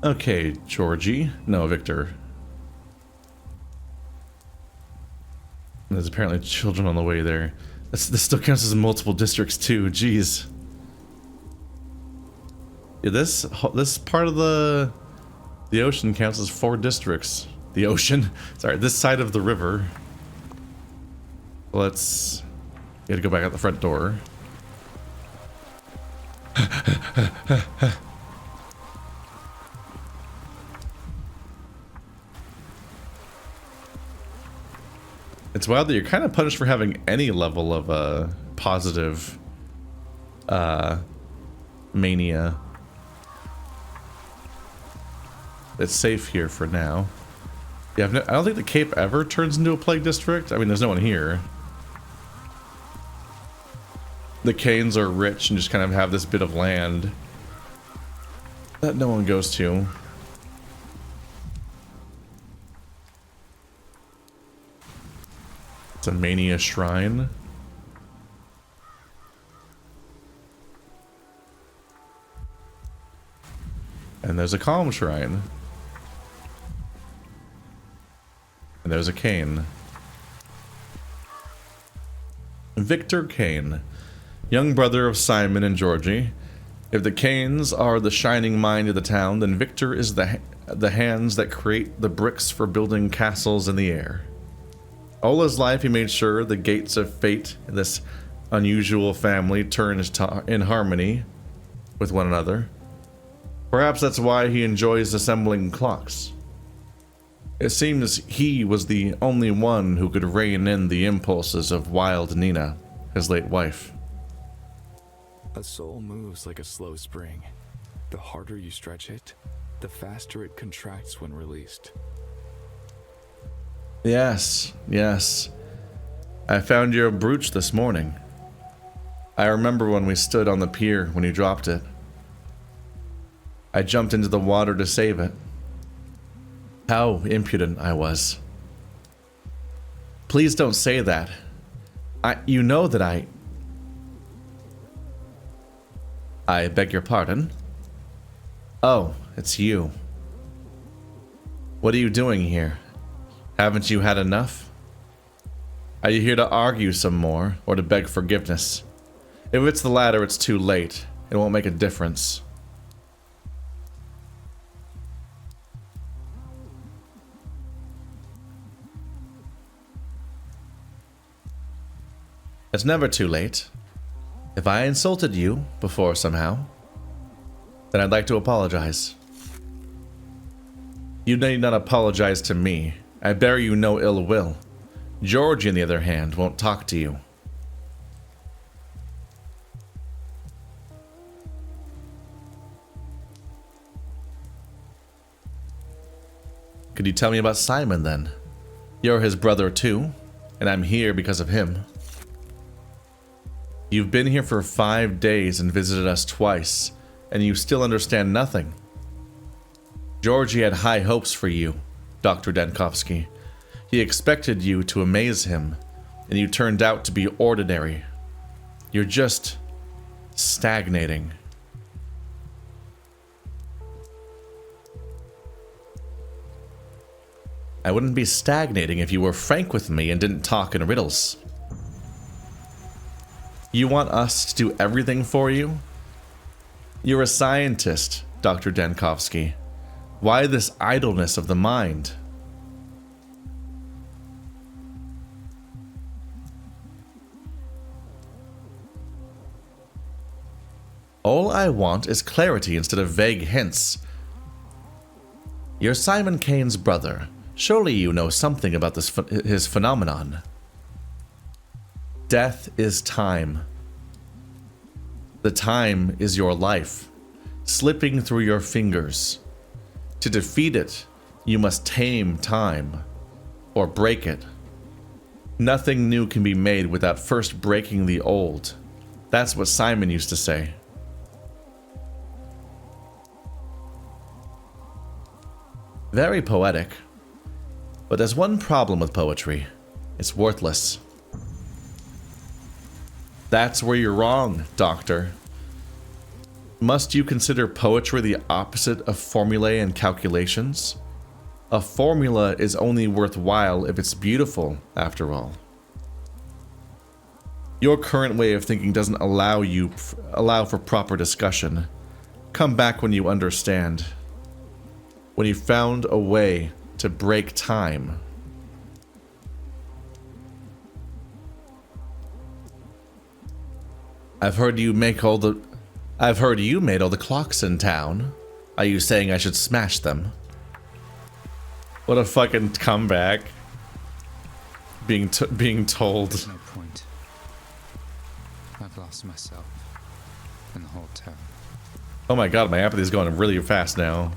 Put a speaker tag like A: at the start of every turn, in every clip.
A: Okay, Georgie. No, Victor. There's apparently children on the way there. This still counts as multiple districts too. Jeez. Yeah, this part of the ocean counts as 4 districts. The ocean? Sorry, this side of the river. Let's... You gotta go back out the front door. It's wild that you're kind of punished for having any level of positive mania. It's safe here for now. Yeah, I don't think the Cape ever turns into a plague district. I mean, there's no one here. The Kains are rich and just kind of have this bit of land that no one goes to. It's a mania shrine. And there's a calm shrine. And there's a Kain. Victor Kain, young brother of Simon and Georgie. If the Kains are the shining mind of the town, then Victor is the hands that create the bricks for building castles in the air. All his life he made sure the gates of fate in this unusual family turned in harmony with one another. Perhaps that's why he enjoys assembling clocks. It seems he was the only one who could rein in the impulses of wild Nina, his late wife.
B: A soul moves like a slow spring. The harder you stretch it, the faster it contracts when released.
A: Yes, yes. I found your brooch this morning. I remember when we stood on the pier when you dropped it. I jumped into the water to save it. How impudent I was. Please don't say that. You know that I beg your pardon? Oh, it's you. What are you doing here? Haven't you had enough? Are you here to argue some more, or to beg forgiveness? If it's the latter, it's too late. It won't make a difference. It's never too late. If I insulted you before somehow, then I'd like to apologize. You need not apologize to me. I bear you no ill will. Georgie, on the other hand, won't talk to you. Could you tell me about Simon, then? You're his brother, too, and I'm here because of him. You've been here for 5 days and visited us twice, and you still understand nothing. Georgie had high hopes for you, Dr. Dankovsky. He expected you to amaze him, and you turned out to be ordinary. You're just stagnating. I wouldn't be stagnating if you were frank with me and didn't talk in riddles. You want us to do everything for you? You're a scientist, Dr. Dankovsky. Why this idleness of the mind? All I want is clarity instead of vague hints. You're Simon Kain's brother. Surely you know something about his phenomenon. Death is time. The time is your life, slipping through your fingers. To defeat it, you must tame time, or break it. Nothing new can be made without first breaking the old. That's what Simon used to say. Very poetic. But there's one problem with poetry. It's worthless. That's where you're wrong, Doctor. Must you consider poetry the opposite of formulae and calculations? A formula is only worthwhile if it's beautiful, after all. Your current way of thinking doesn't allow for proper discussion. Come back when you understand. When you found a way to break time. I've heard you made all the clocks in town. Are you saying I should smash them? What a fucking comeback. Being told.
C: There's no point. I've lost myself in the whole town.
A: Oh my god, my apathy is going really fast now.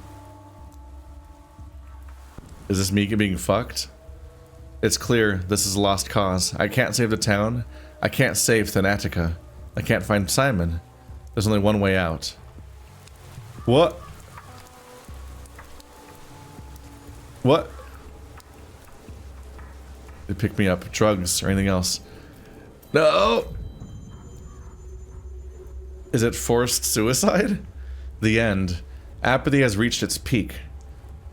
A: Is this me being fucked? It's clear this is a lost cause. I can't save the town. I can't save Thanatica. I can't find Simon. There's only one way out. What? What? They pick me up. Drugs or anything else. No! Is it forced suicide? The end. Apathy has reached its peak,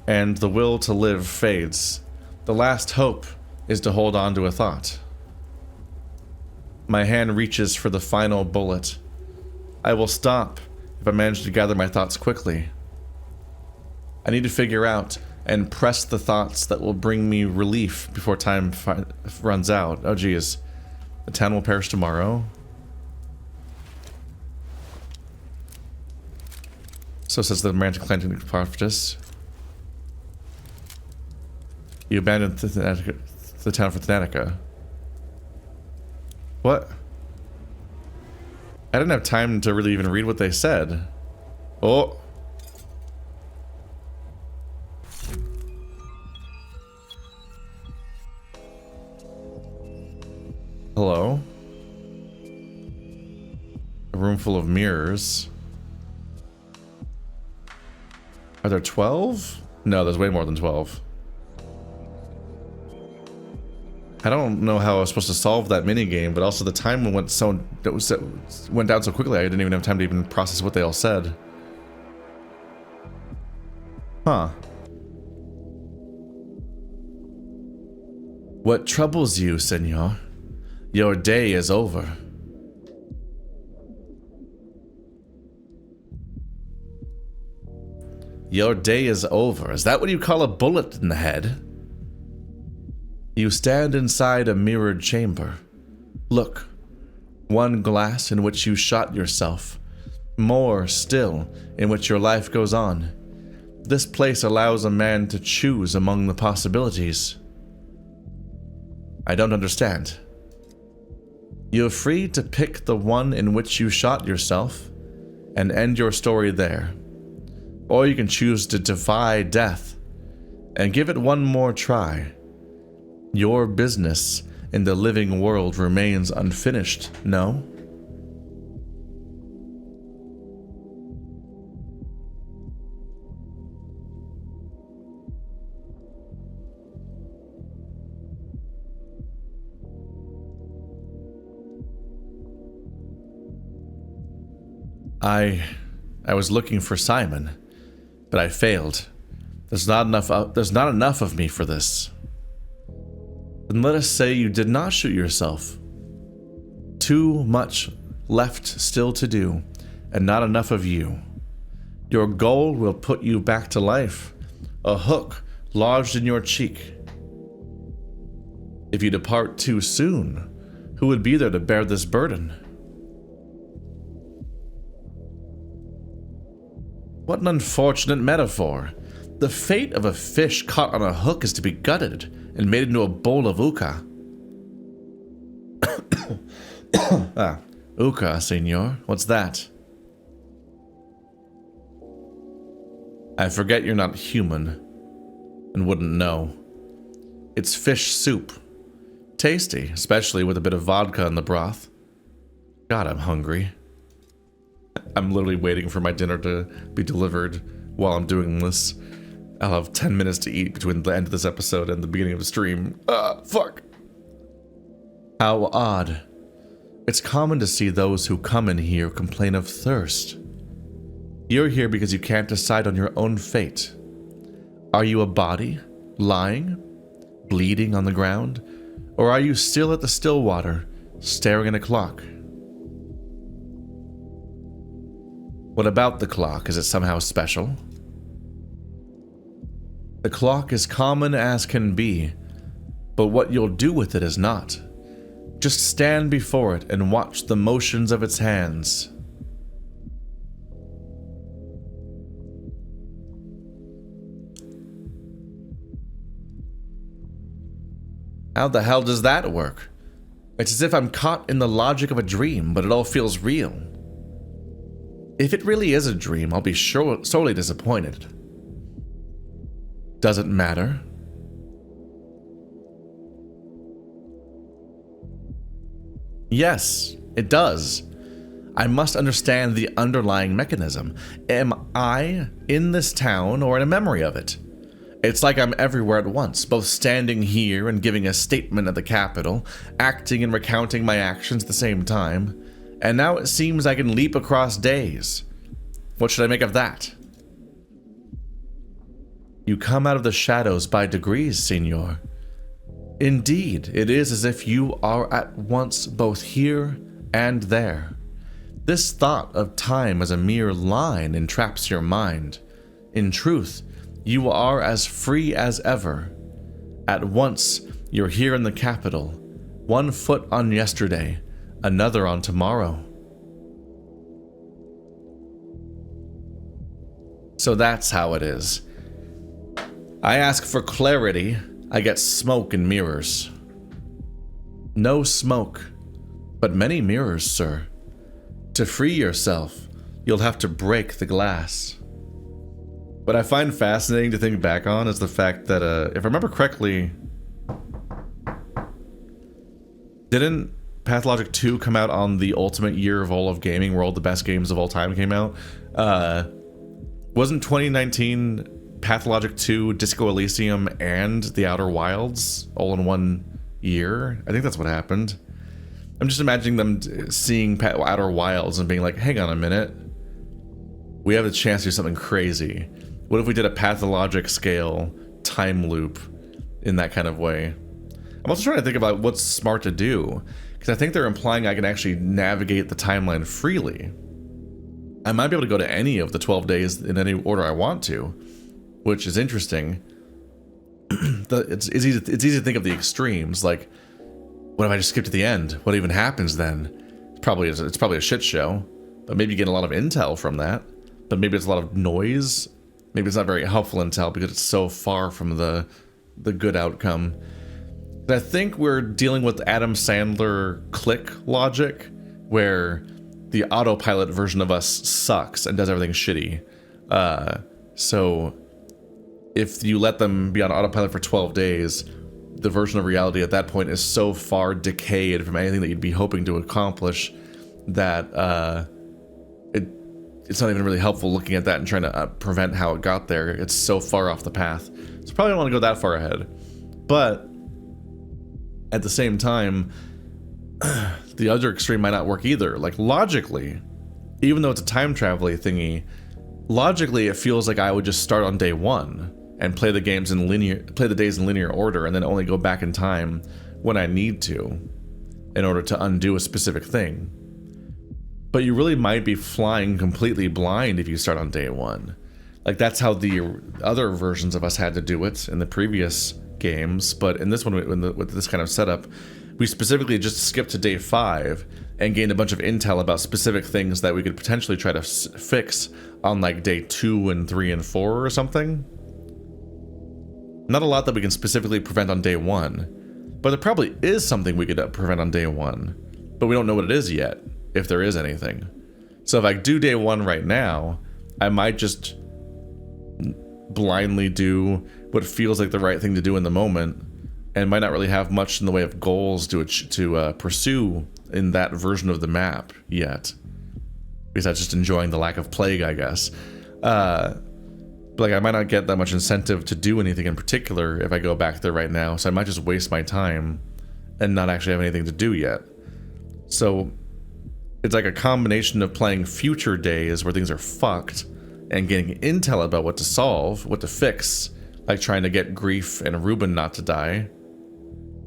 A: and the will to live fades. The last hope is to hold on to a thought. My hand reaches for the final bullet. I will stop if I manage to gather my thoughts quickly. I need to figure out and press the thoughts that will bring me relief before time runs out. Oh geez. The town will perish tomorrow. So says the romantic Atlantic prophetess. You abandoned the town for Thanatica. What? I didn't have time to really even read what they said. Oh. Hello? A room full of mirrors. Are there 12? No, there's way more than 12. I don't know how I was supposed to solve that minigame, but also the time went down so quickly I didn't even have time to even process what they all said. Huh. What troubles you, senor? Your day is over. Your day is over. Is that what you call a bullet in the head? You stand inside a mirrored chamber. Look, one glass in which you shot yourself, more still in which your life goes on. This place allows a man to choose among the possibilities. I don't understand. You're free to pick the one in which you shot yourself and end your story there. Or you can choose to defy death and give it one more try. Your business in the living world remains unfinished, no? I was looking for Simon, but I failed. There's not enough of me for this. Then let us say you did not shoot yourself. Too much left still to do, and not enough of you. Your goal will put you back to life, a hook lodged in your cheek. If you depart too soon, who would be there to bear this burden? What an unfortunate metaphor. The fate of a fish caught on a hook is to be gutted and made into a bowl of uka. Uka, senor. What's that? I forget you're not human and wouldn't know. It's fish soup. Tasty, especially with a bit of vodka in the broth. God, I'm hungry. I'm literally waiting for my dinner to be delivered while I'm doing this. I'll have 10 minutes to eat between the end of this episode and the beginning of the stream. Fuck. How odd. It's common to see those who come in here complain of thirst. You're here because you can't decide on your own fate. Are you a body, lying, bleeding on the ground? Or are you still at the still water, staring at a clock? What about the clock? Is it somehow special? The clock is common as can be, but what you'll do with it is not. Just stand before it and watch the motions of its hands. How the hell does that work? It's as if I'm caught in the logic of a dream, but it all feels real. If it really is a dream, I'll be sorely disappointed. Does it matter? Yes, it does. I must understand the underlying mechanism. Am I in this town or in a memory of it? It's like I'm everywhere at once, both standing here and giving a statement at the Capitol, acting and recounting my actions at the same time, and now it seems I can leap across days. What should I make of that? You come out of the shadows by degrees, Signor. Indeed, it is as if you are at once both here and there. This thought of time as a mere line entraps your mind. In truth, you are as free as ever. At once, you're here in the capital, one foot on yesterday, another on tomorrow. So that's how it is. I ask for clarity, I get smoke and mirrors. No smoke, but many mirrors, sir. To free yourself, you'll have to break the glass. What I find fascinating to think back on is the fact that, if I remember correctly, didn't Pathologic 2 come out on the ultimate year of all of gaming, where all the best games of all time came out? Wasn't 2019 Pathologic 2, Disco Elysium, and The Outer Wilds all in one year? I think that's what happened. I'm just imagining them seeing Outer Wilds and being like, hang on a minute. We have the chance to do something crazy. What if we did a Pathologic scale time loop in that kind of way? I'm also trying to think about what's smart to do, because I think they're implying I can actually navigate the timeline freely. I might be able to go to any of the 12 days in any order I want to, which is interesting. It's easy to think of the extremes, like, what if I just skip to the end? What even happens then? It's probably a shit show, but maybe you get a lot of intel from that. But maybe it's a lot of noise. Maybe it's not very helpful intel because it's so far from the good outcome. And I think we're dealing with Adam Sandler click logic, where the autopilot version of us sucks and does everything shitty. So if you let them be on autopilot for 12 days, the version of reality at that point is so far decayed from anything that you'd be hoping to accomplish that it's not even really helpful looking at that and trying to prevent how it got there. It's so far off the path. So probably don't want to go that far ahead. But at the same time, the other extreme might not work either. Like, logically, even though it's a time travel thingy, logically it feels like I would just start on day one and play the days in linear order, and then only go back in time when I need to in order to undo a specific thing. But you really might be flying completely blind if you start on day one. Like, that's how the other versions of us had to do it in the previous games, but in this one, with this kind of setup, we specifically just skipped to day 5 and gained a bunch of intel about specific things that we could potentially try to fix on like day 2 and 3 and 4 or something. Not a lot that we can specifically prevent on day 1, but there probably is something we could prevent on day 1, but we don't know what it is yet, if there is anything. So if I do day 1 right now, I might just blindly do what feels like the right thing to do in the moment, and might not really have much in the way of goals to pursue in that version of the map yet, because I'm just enjoying the lack of plague, I guess. But like, I might not get that much incentive to do anything in particular if I go back there right now, so I might just waste my time and not actually have anything to do yet. So it's like a combination of playing future days where things are fucked, and getting intel about what to solve, what to fix, like trying to get Grief and Ruben not to die,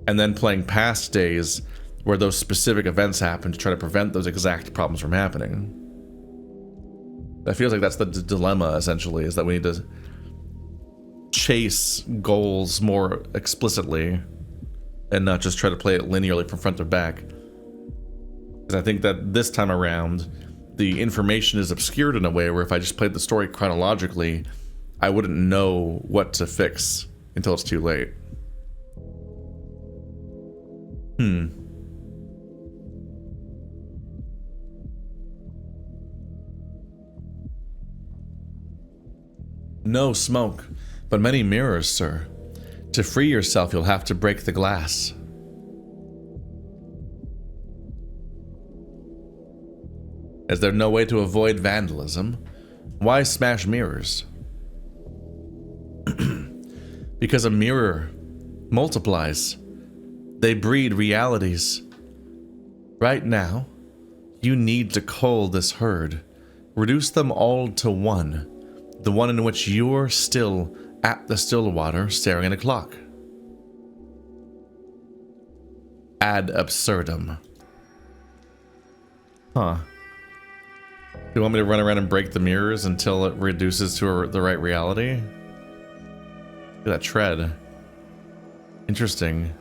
A: and then playing past days where those specific events happen to try to prevent those exact problems from happening. That feels like that's the dilemma, essentially, is that we need to chase goals more explicitly and not just try to play it linearly from front to back. Because I think that this time around, the information is obscured in a way where if I just played the story chronologically, I wouldn't know what to fix until it's too late. No smoke, but many mirrors, sir. To free yourself, you'll have to break the glass. Is there no way to avoid vandalism? Why smash mirrors? Because a mirror multiplies. They breed realities. Right now, you need to cull this herd. Reduce them all to one. The one in which you're still at the still water staring at a clock. Ad absurdum. Huh. Do you want me to run around and break the mirrors until it reduces to the right reality? Look at that tread. Interesting.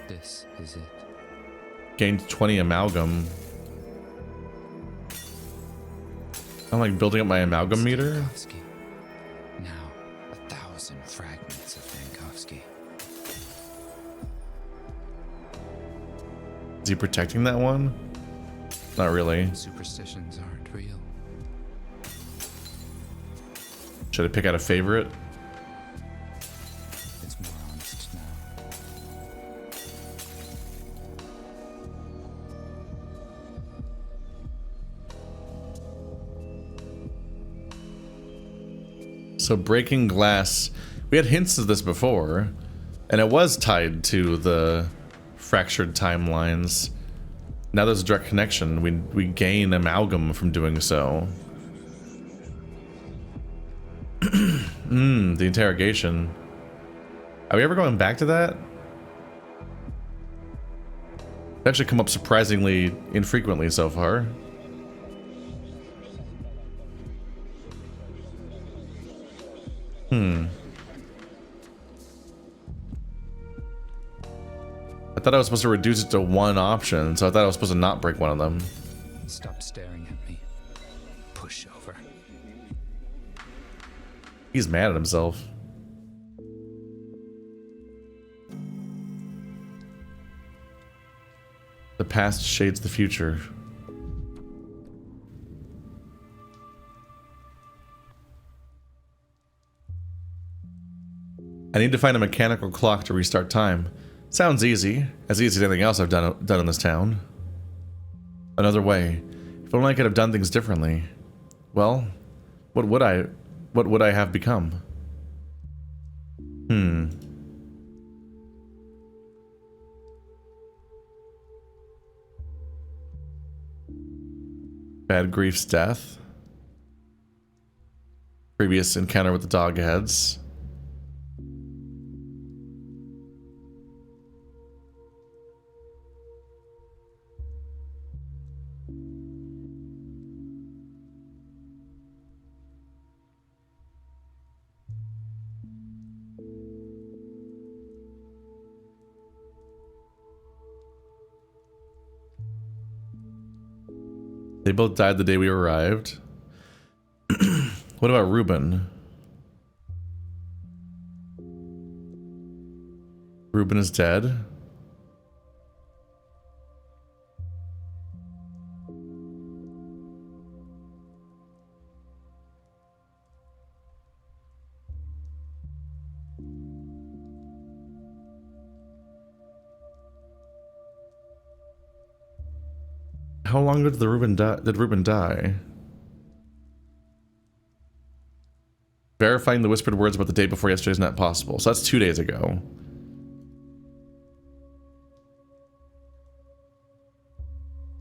C: This is it.
A: Gained 20 amalgam. I'm like building up my amalgam meter.
C: Dankovsky. Now, 1,000 fragments of Dankovsky.
A: Is he protecting that one? Not really.
C: Superstitions aren't real.
A: Should I pick out a favorite?
C: It's more honest now.
A: So breaking glass, we had hints of this before, and it was tied to the fractured timelines. Now there's a direct connection. We gain amalgam from doing so. The interrogation. Are we ever going back to that? It's actually come up surprisingly infrequently so far. I thought I was supposed to reduce it to one option, so I thought I was supposed to not break one of them.
C: Stop staring at me. Push over.
A: He's mad at himself. The past shades the future. I need to find a mechanical clock to restart time. Sounds easy as anything else I've done in this town. Another way. If only I could have done things differently. Well, what would I have become? Bad Grief's death. Previous encounter with the dog heads. They both died the day we arrived. What about Ruben? Ruben is dead. How long did Ruben die? Verifying the whispered words about the day before yesterday is not possible. So that's 2 days ago.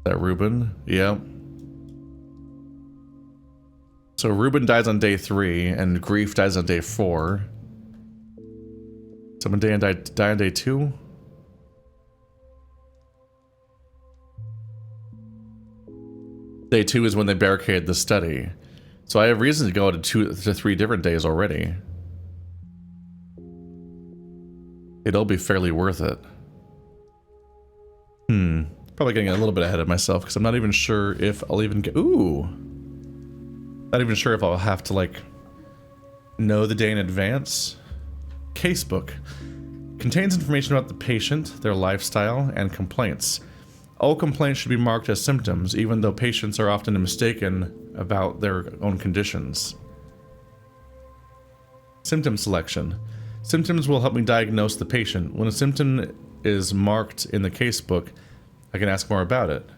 A: That Ruben? Yep. So Ruben dies on day 3, and Grief dies on day 4. Someone die on day 2? Day 2 is when they barricade the study. So I have reason to go to 2 to 3 different days already. It'll be fairly worth it. Probably getting a little bit ahead of myself because I'm not even sure if I'll even get... Ooh! Not even sure if I'll have to, like, know the day in advance. Casebook. Contains information about the patient, their lifestyle, and complaints. All complaints should be marked as symptoms, even though patients are often mistaken about their own conditions. Symptom selection. Symptoms will help me diagnose the patient. When a symptom is marked in the casebook, I can ask more about it.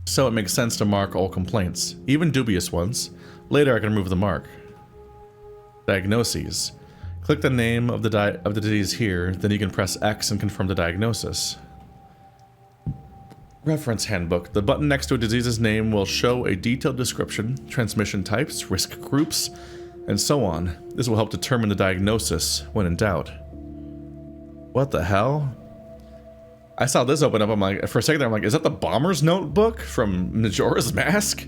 A: So it makes sense to mark all complaints, even dubious ones. Later I can remove the mark. Diagnoses. Click the name of the disease here, then you can press X and confirm the diagnosis. Reference handbook. The button next to a disease's name will show a detailed description, transmission types, risk groups, and so on. This will help determine the diagnosis when in doubt. What the hell? I saw this open up, I'm like, for a second there, I'm like, is that the Bomber's Notebook from Majora's Mask?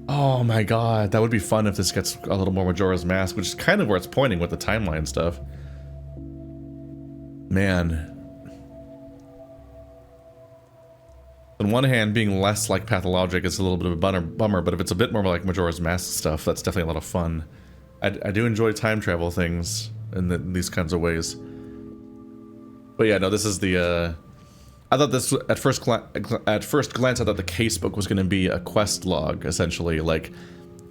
A: Oh my god, that would be fun if this gets a little more Majora's Mask, which is kind of where it's pointing with the timeline stuff. Man. On one hand, being less like Pathologic is a little bit of a bummer, but if it's a bit more like Majora's Mask stuff, that's definitely a lot of fun. I do enjoy time travel things in these kinds of ways. But yeah, no, this is the, I thought this, at first glance, I thought the casebook was going to be a quest log, essentially, like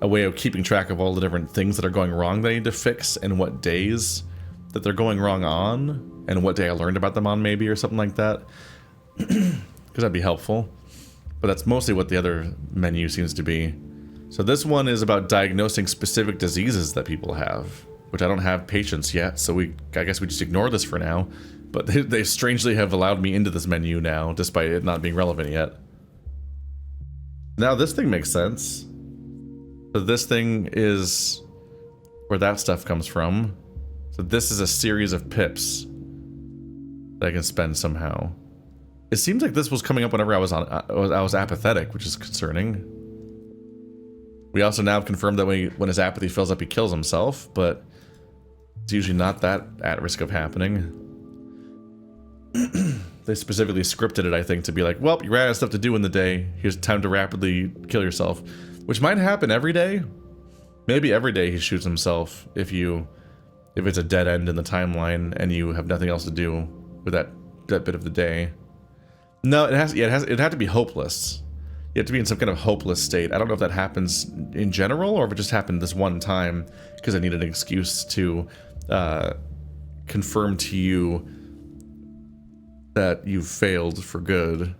A: a way of keeping track of all the different things that are going wrong that I need to fix and what days that they're going wrong on, and what day I learned about them on, maybe, or something like that. Because that'd be helpful. But that's mostly what the other menu seems to be. So this one is about diagnosing specific diseases that people have, which I don't have patients yet, so I guess we just ignore this for now. But they strangely have allowed me into this menu now, despite it not being relevant yet. Now this thing makes sense. So this thing is where that stuff comes from. So this is a series of pips that I can spend somehow. It seems like this was coming up whenever I was apathetic, which is concerning. We also now have confirmed that when his apathy fills up, he kills himself, but it's usually not that at risk of happening. They specifically scripted it, I think, to be like, well, you ran out of stuff to do in the day. Here's time to rapidly kill yourself, which might happen every day. Maybe every day he shoots himself if it's a dead end in the timeline and you have nothing else to do with that bit of the day. No, it had to be hopeless. You have to be in some kind of hopeless state. I don't know if that happens in general or if it just happened this one time because I needed an excuse to confirm to you that you've failed for good.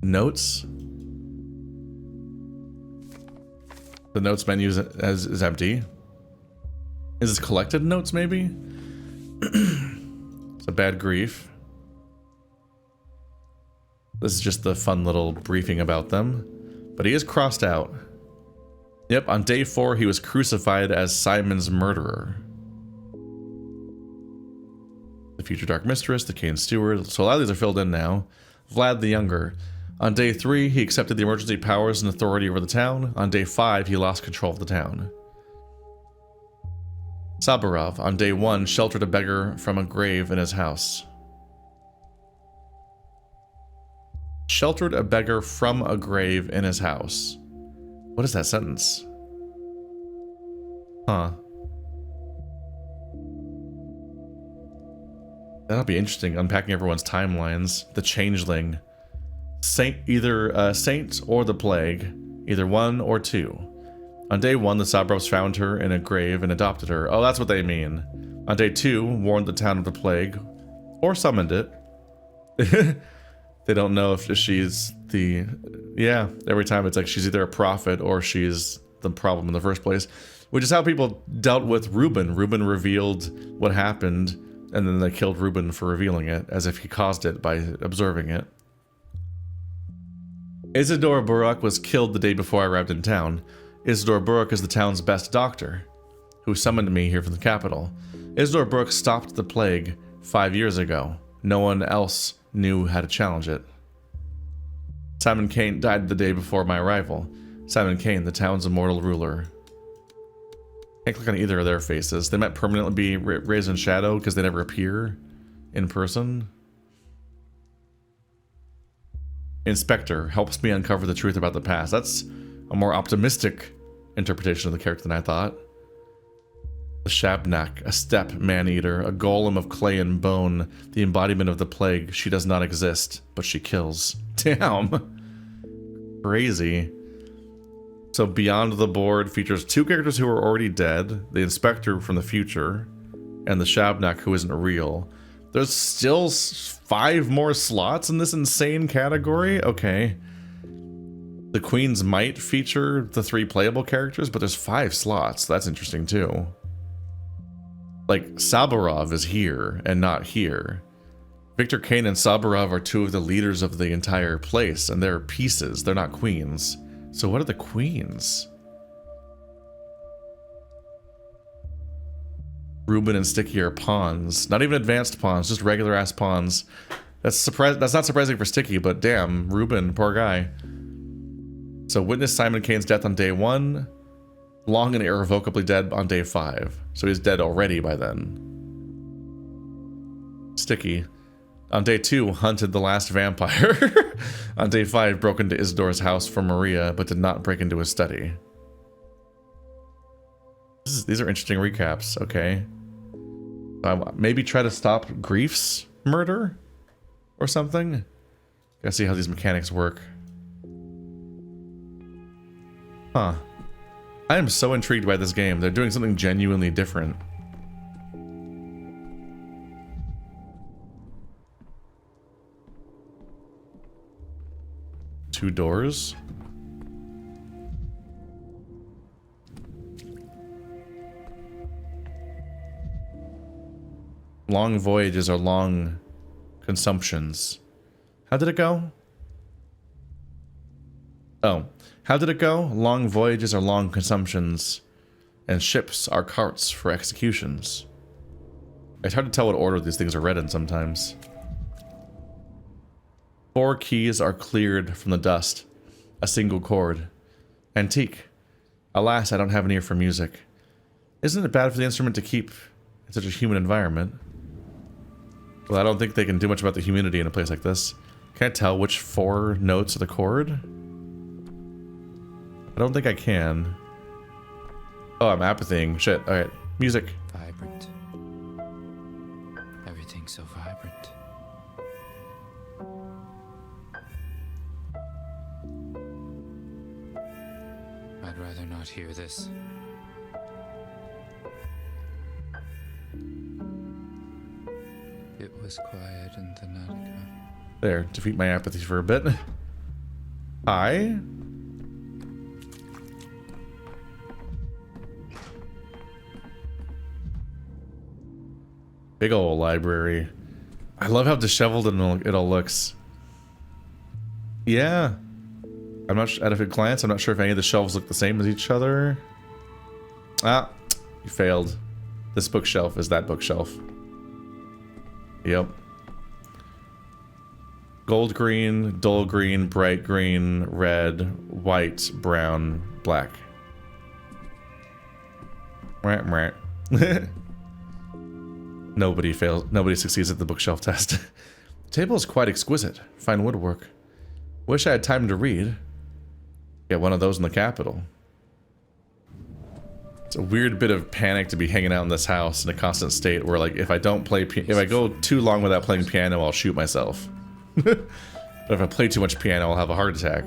A: Notes? The notes menu is empty. Is this collected notes, maybe? It's a bad grief. This is just the fun little briefing about them. But he is crossed out. Yep, on day 4 he was crucified as Simon's murderer. The future Dark Mistress, the Kain Steward. So a lot of these are filled in now. Vlad the Younger. On day 3, he accepted the emergency powers and authority over the town. On day 5, he lost control of the town. Sabarov, on day 1, sheltered a beggar from a grave in his house. Sheltered a beggar from a grave in his house. What is that sentence? Huh. That'll be interesting, unpacking everyone's timelines. The Changeling. Either Saint or the Plague. Either one or two. On day 1, the Sabrovs found her in a grave and adopted her. Oh, that's what they mean. On day 2, warned the town of the plague. Or summoned it. They don't know if she's the... Yeah, every time it's like she's either a prophet or she's the problem in the first place. Which is how people dealt with Ruben. Ruben revealed what happened, and then they killed Ruben for revealing it, as if he caused it by observing it. Isidore Buruk was killed the day before I arrived in town. Isidore Buruk is the town's best doctor, who summoned me here from the capital. Isidore Buruk stopped the plague 5 years ago. No one else knew how to challenge it. Simon Kain died the day before my arrival. Simon Kain, the town's immortal ruler. Can't click on either of their faces. They might permanently be raised in shadow because they never appear in person. Inspector helps me uncover the truth about the past. That's a more optimistic interpretation of the character than I thought. The Shabnak, a steppe man-eater, a golem of clay and bone, the embodiment of the plague. She does not exist, but she kills. Damn. Crazy. So Beyond the Board features 2 characters who are already dead, the Inspector from the future, and the Shabnak who isn't real. There's still 5 more slots in this insane category? Okay. The Queen's Might feature the 3 playable characters, but there's 5 slots. That's interesting too. Like, Saburov is here and not here. Victor Kain and Saburov are 2 of the leaders of the entire place, and they're pieces. They're not queens. So what are the queens? Ruben and Sticky are pawns. Not even advanced pawns, just regular ass pawns. That's not surprising for Sticky, but damn, Ruben, poor guy. So witness Simon Kain's death on day 1, long and irrevocably dead on day 5. So he's dead already by then. Sticky. On day 2, hunted the last vampire. On day 5, broke into Isidore's house for Maria, but did not break into his study. These are interesting recaps, okay. Maybe try to stop Grief's murder? Or something? Gotta see how these mechanics work. Huh. I am so intrigued by this game. They're doing something genuinely different. Two doors. Long voyages are long consumptions. How did it go? Oh. How did it go? Long voyages are long consumptions, and ships are carts for executions. It's hard to tell what order these things are read in sometimes. 4 keys are cleared from the dust. A single chord. Antique. Alas, I don't have an ear for music. Isn't it bad for the instrument to keep in such a humid environment? Well, I don't think they can do much about the humidity in a place like this. Can I tell which 4 notes of the chord? I don't think I can. Oh, I'm apathying. Shit. Alright. Music.
C: Vibrant. Everything's so vibrant. I'd rather not hear this. It was quiet in the Nautica.
A: There. Defeat my apathy for a bit. Hi. Big old library. I love how disheveled it all looks. Yeah. I'm not at a glance, I'm not sure if any of the shelves look the same as each other. Ah, you failed. This bookshelf is that bookshelf. Yep. Gold green, dull green, bright green, red, white, brown, black. Nobody succeeds at the bookshelf test. The table is quite exquisite. Fine woodwork. Wish I had time to read. Get one of those in the capital. It's a weird bit of panic to be hanging out in this house in a constant state where, like, if I go too long without playing piano, I'll shoot myself. But if I play too much piano, I'll have a heart attack.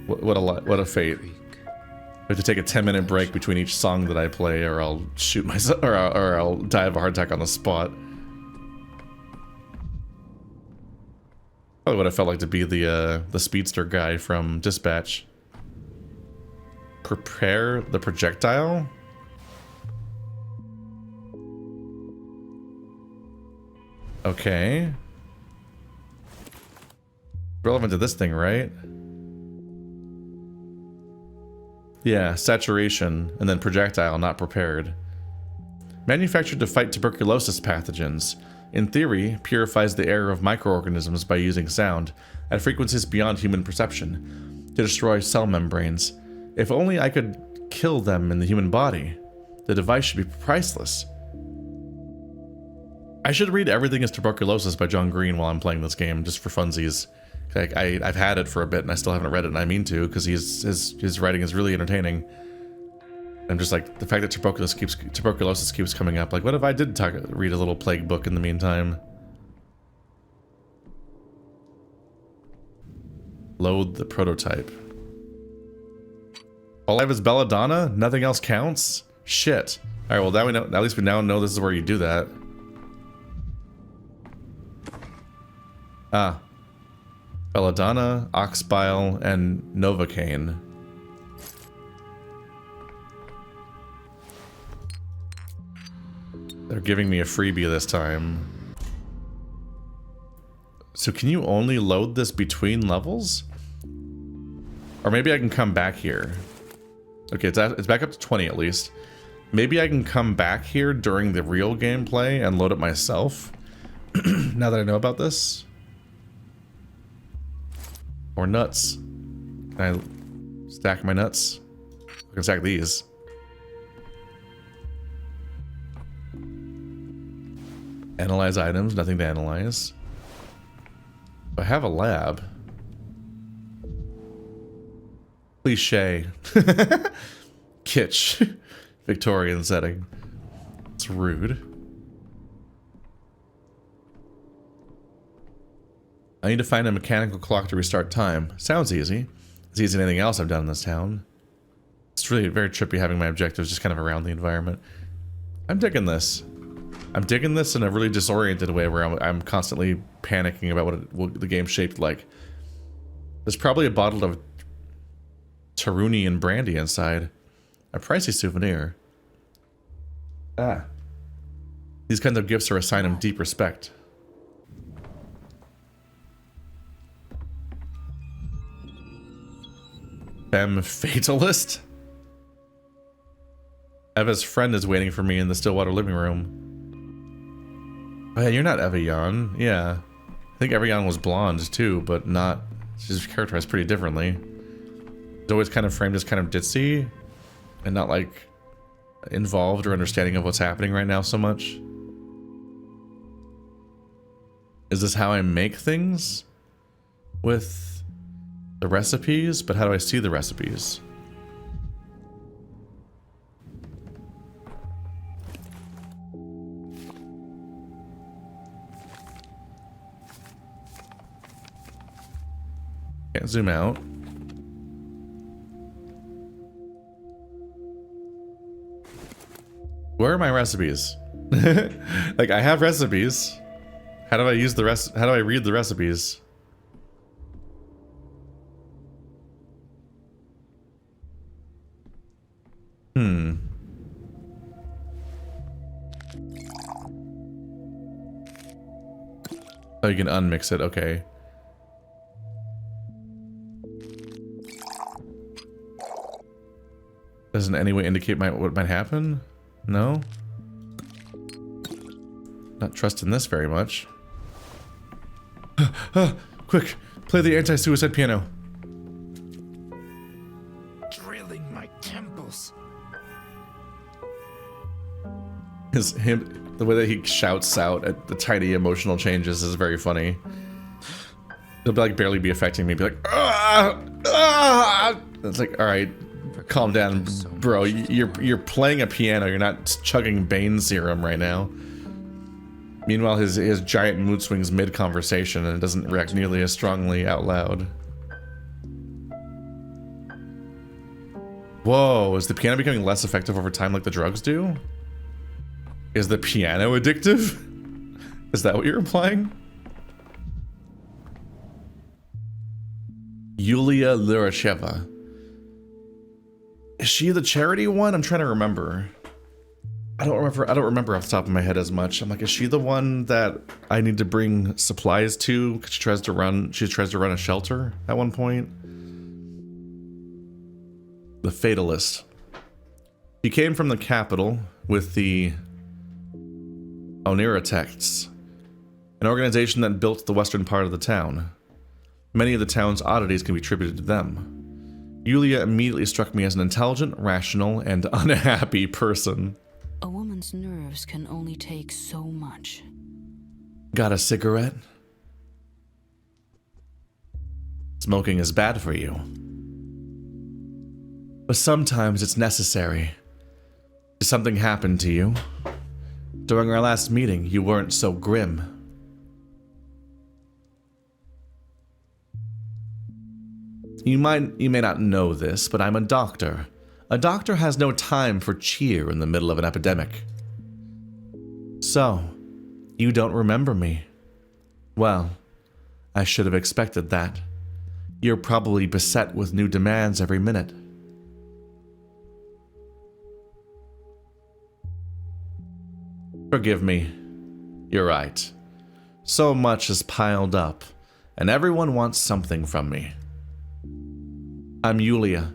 A: What a fate. I have to take a 10-minute break between each song that I play, or I'll shoot myself, or I'll die of a heart attack on the spot. Probably what I felt like to be the speedster guy from Dispatch. Prepare the projectile? Okay. Relevant to this thing, right? Yeah, saturation, and then projectile, not prepared. Manufactured to fight tuberculosis pathogens. In theory, purifies the air of microorganisms by using sound, at frequencies beyond human perception, to destroy cell membranes. If only I could kill them in the human body. The device should be priceless. I should read Everything is Tuberculosis by John Green while I'm playing this game, just for funsies. I've had it for a bit and I still haven't read it, and I mean to, because his writing is really entertaining. I'm just like, the fact that tuberculosis keeps coming up. Like, what if I did read a little plague book in the meantime? Load the prototype. All I have is belladonna? Nothing else counts? Shit. Alright, well now we know, at least we now know this is where you do that. Ah. Belladonna, ox bile, and novocaine. They're giving me a freebie this time. So can you only load this between levels? Or maybe I can come back here. Okay, it's back up to 20 at least. Maybe I can come back here during the real gameplay and load it myself. Now that I know about this. Or nuts. Can I stack my nuts? I can stack these. Analyze items, nothing to analyze. I have a lab. Cliche. Kitsch. Victorian setting. It's rude. I need to find a mechanical clock to restart time. Sounds easy. It's easy as anything else I've done in this town. It's really very trippy having my objectives just kind of around the environment. I'm digging this. I'm digging this in a really disoriented way where I'm constantly panicking about what the game's shaped like. There's probably a bottle of Tarunian brandy inside. A pricey souvenir. Ah. These kinds of gifts are a sign of deep respect. Femme fatalist? Eva's friend is waiting for me in the Stillwater living room. Oh yeah, you're not Eva Yan. Yeah. I think Eva Yan was blonde too, but not... She's characterized pretty differently. It's always kind of framed as kind of ditzy and not like involved or understanding of what's happening right now so much. Is this how I make things? With the recipes? But how do I see the recipes? Can't zoom out. Where are my recipes? Like, I have recipes. How do I use the rest? How do I read the recipes? Oh, you can unmix it. Okay. Doesn't in any way indicate what might happen? No? Not trusting this very much. Quick, play the anti-suicide piano.
B: Drilling my temples.
A: The way that he shouts out at the tiny emotional changes is very funny. It'll be like barely be affecting me. Be like, ah, ah. It's like, all right, calm down, bro. You're playing a piano. You're not chugging Bane serum right now. Meanwhile, his giant mood swings mid-conversation and it doesn't react nearly as strongly out loud. Whoa, is the piano becoming less effective over time like the drugs do? Is the piano addictive? Is that what you're implying? Yulia Lurasheva. Is she the charity one? I'm trying to remember. I don't remember off the top of my head as much. I'm like, is she the one that I need to bring supplies to? 'Cause she tries to run a shelter at one point. The Fatalist. He came from the capital with the Onirotects, an organization that built the western part of the town. Many of the town's oddities can be attributed to them. Yulia immediately struck me as an intelligent, rational, and unhappy person.
D: A woman's nerves can only take so much.
A: Got a cigarette? Smoking is bad for you. But sometimes it's necessary. Did something happen to you? During our last meeting, you weren't so grim. You may not know this, but I'm a doctor. A doctor has no time for cheer in the middle of an epidemic. So, you don't remember me. Well, I should have expected that. You're probably beset with new demands every minute. Forgive me. You're right. So much is piled up, and everyone wants something from me. I'm Yulia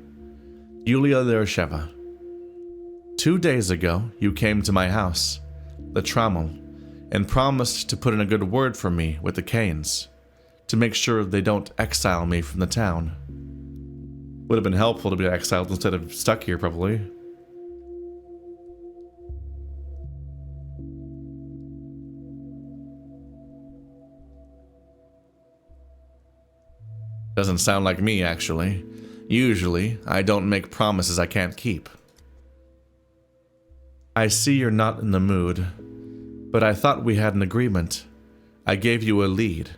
A: Lersheva. 2 days ago, you came to my house, the Trammel, and promised to put in a good word for me with the Kains, to make sure they don't exile me from the town. Would have been helpful to be exiled instead of stuck here, probably. Doesn't sound like me, actually. Usually, I don't make promises I can't keep. I see you're not in the mood, but I thought we had an agreement. I gave you a lead,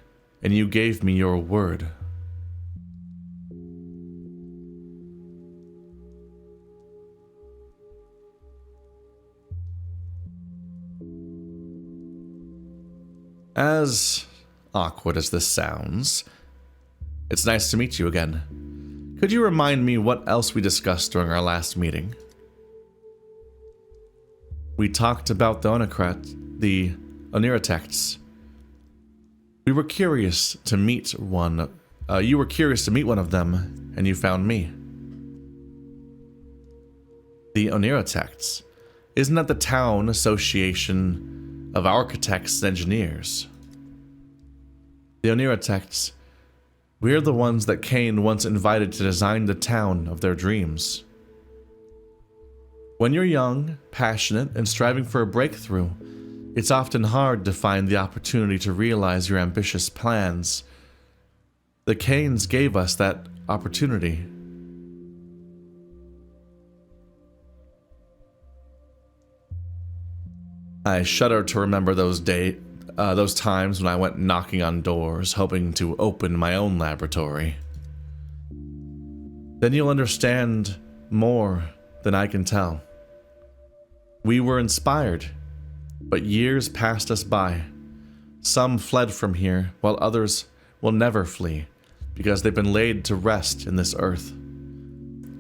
A: and you gave me your word. As awkward as this sounds, it's nice to meet you again. Could you remind me what else we discussed during our last meeting? We talked about the Onirotects. We were curious to meet one. You were curious to meet one of them, and you found me. The Onirotects. Isn't that the town association of architects and engineers? The Onirotects. We're the ones that Kain once invited to design the town of their dreams. When you're young, passionate, and striving for a breakthrough, it's often hard to find the opportunity to realize your ambitious plans. The Kains gave us that opportunity. I shudder to remember those times when I went knocking on doors, hoping to open my own laboratory. Then you'll understand more than I can tell. We were inspired, but years passed us by. Some fled from here, while others will never flee, because they've been laid to rest in this earth.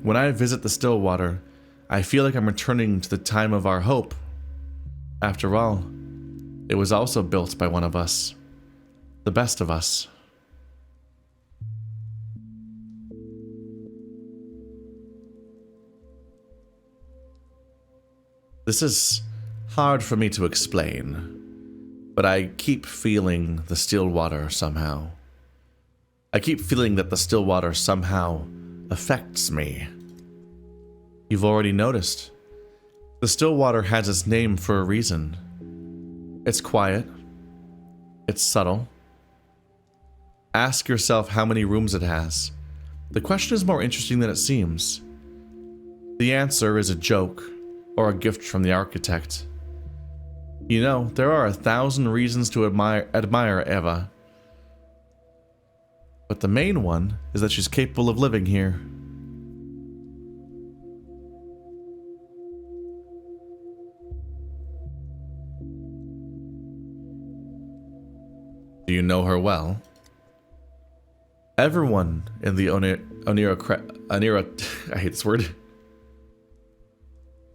A: When I visit the Stillwater, I feel like I'm returning to the time of our hope. After all, it was also built by one of us, the best of us. This is hard for me to explain, but I keep feeling the Stillwater somehow. I keep feeling that the Stillwater somehow affects me. You've already noticed. The Stillwater has its name for a reason. It's quiet. It's subtle. Ask yourself how many rooms it has. The question is more interesting than it seems. The answer is a joke, or a gift from the architect. You know, there are 1,000 reasons to admire Eva. But the main one is that she's capable of living here. Do you know her well? Everyone in the I hate this word.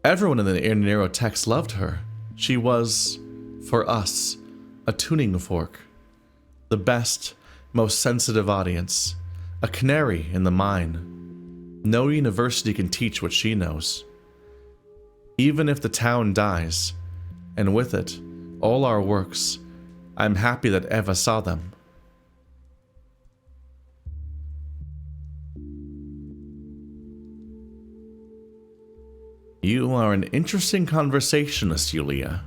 A: Everyone in the Nero text loved her. She was, for us, a tuning fork. The best, most sensitive audience. A canary in the mine. No university can teach what she knows. Even if the town dies, and with it, all our works, I'm happy that Eva saw them. You are an interesting conversationalist, Yulia.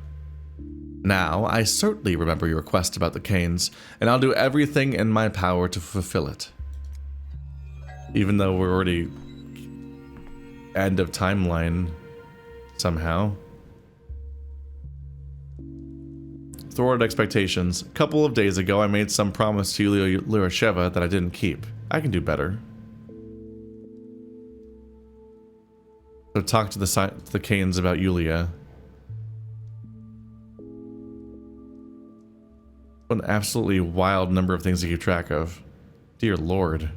A: Now, I certainly remember your request about the Kains, and I'll do everything in my power to fulfill it. Even though we're already end of timeline somehow. Thwarted expectations. A couple of days ago, I made some promise to Yulia Lurasheva that I didn't keep. I can do better. So talk to the Kains about Yulia. What an absolutely wild number of things to keep track of. Dear Lord.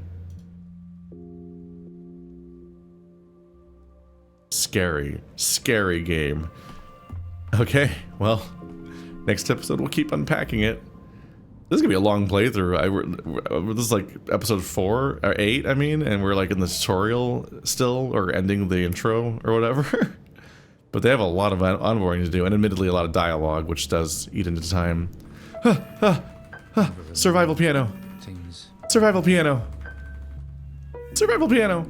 A: Scary. Scary game. Okay, well, next episode we'll keep unpacking it. This is gonna be a long playthrough. This is like episode 4 or 8, I mean, and we're like in the tutorial still, or ending the intro or whatever. But they have a lot of onboarding to do, and admittedly a lot of dialogue, which does eat into time. Survival piano. Survival piano. Survival piano.